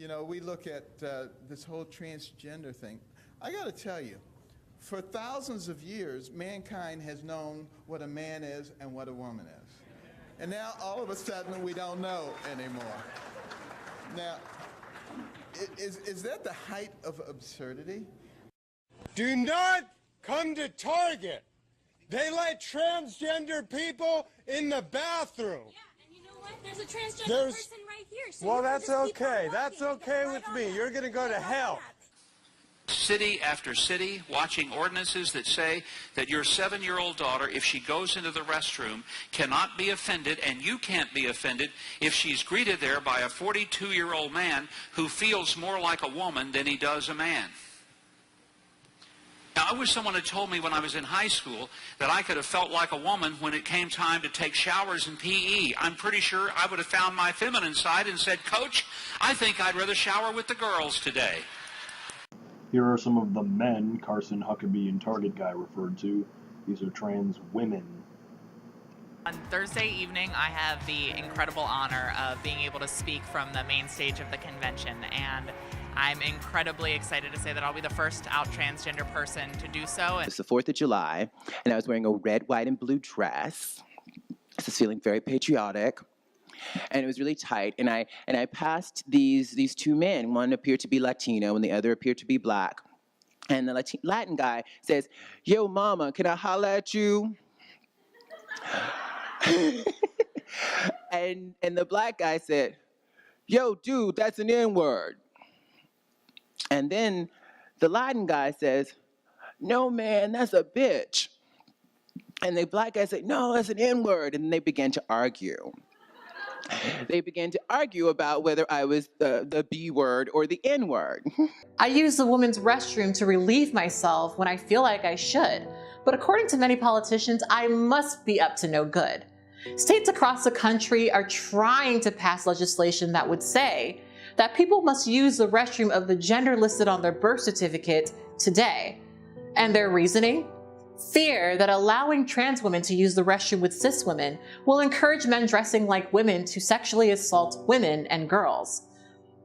You know, we look at this whole transgender thing. I got to tell you, for thousands of years, mankind has known what a man is and what a woman is. And now, all of a sudden, we don't know anymore. Now, is that the height of absurdity? Do not come to Target. They let transgender people in the bathroom. Yeah, and you know what? There's a transgender person right here. So well, that's okay. That's okay with me. You're going to go to hell. City after city, watching ordinances that say that your 7-year-old daughter, if she goes into the restroom, cannot be offended, and you can't be offended if she's greeted there by a 42-year-old man who feels more like a woman than he does a man. Now, I wish someone had told me when I was in high school that I could have felt like a woman when it came time to take showers in PE. I'm pretty sure I would have found my feminine side and said, "Coach, I think I'd rather shower with the girls today." Here are some of the men Carson Huckabee and Target Guy referred to. These are trans women. On Thursday evening, I have the incredible honor of being able to speak from the main stage of the convention, and I'm incredibly excited to say that I'll be the first out transgender person to do so. It's the 4th of July, and I was wearing a red, white, and blue dress. I was feeling very patriotic. And it was really tight, and I passed these two men. One appeared to be Latino, and the other appeared to be black. And the Latin guy says, "Yo, mama, can I holla at you?" and the black guy said, "Yo, dude, that's an N-word." And then the Latin guy says, "No, man, that's a bitch." And the black guy said, "No, that's an N-word." And they began to argue. They began to argue about whether I was the B word or the N word. I use the women's restroom to relieve myself when I feel like I should, but according to many politicians, I must be up to no good. States across the country are trying to pass legislation that would say that people must use the restroom of the gender listed on their birth certificate today. And their reasoning? Fear that allowing trans women to use the restroom with cis women will encourage men dressing like women to sexually assault women and girls.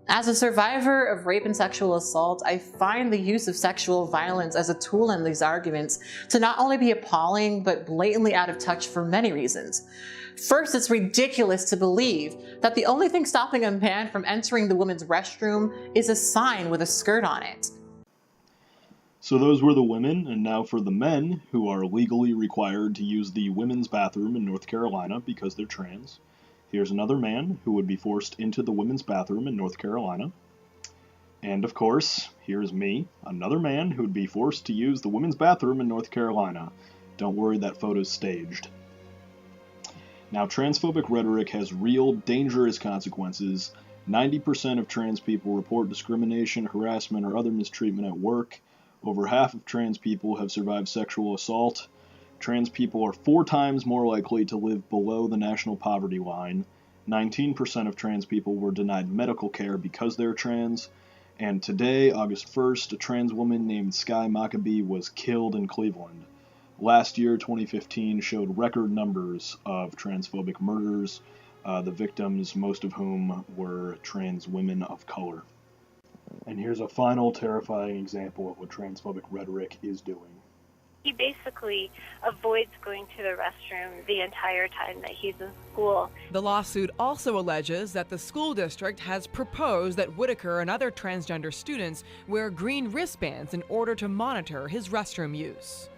As a survivor of rape and sexual assault, I find the use of sexual violence as a tool in these arguments to not only be appalling, but blatantly out of touch for many reasons. First, it's ridiculous to believe that the only thing stopping a man from entering the women's restroom is a sign with a skirt on it. So those were the women, and now for the men who are legally required to use the women's bathroom in North Carolina because they're trans. Here's another man who would be forced into the women's bathroom in North Carolina. And of course, here's me, another man who would be forced to use the women's bathroom in North Carolina. Don't worry, that photo's staged. Now, transphobic rhetoric has real, dangerous consequences. 90% of trans people report discrimination, harassment, or other mistreatment at work. Over half of trans people have survived sexual assault. Trans people are 4 times more likely to live below the national poverty line. 19% of trans people were denied medical care because they're trans. And today, August 1st, a trans woman named Sky Maccabee was killed in Cleveland. Last year, 2015, showed record numbers of transphobic murders, the victims, most of whom were trans women of color. And here's a final terrifying example of what transphobic rhetoric is doing. He basically avoids going to the restroom the entire time that he's in school. The lawsuit also alleges that the school district has proposed that Whitaker and other transgender students wear green wristbands in order to monitor his restroom use.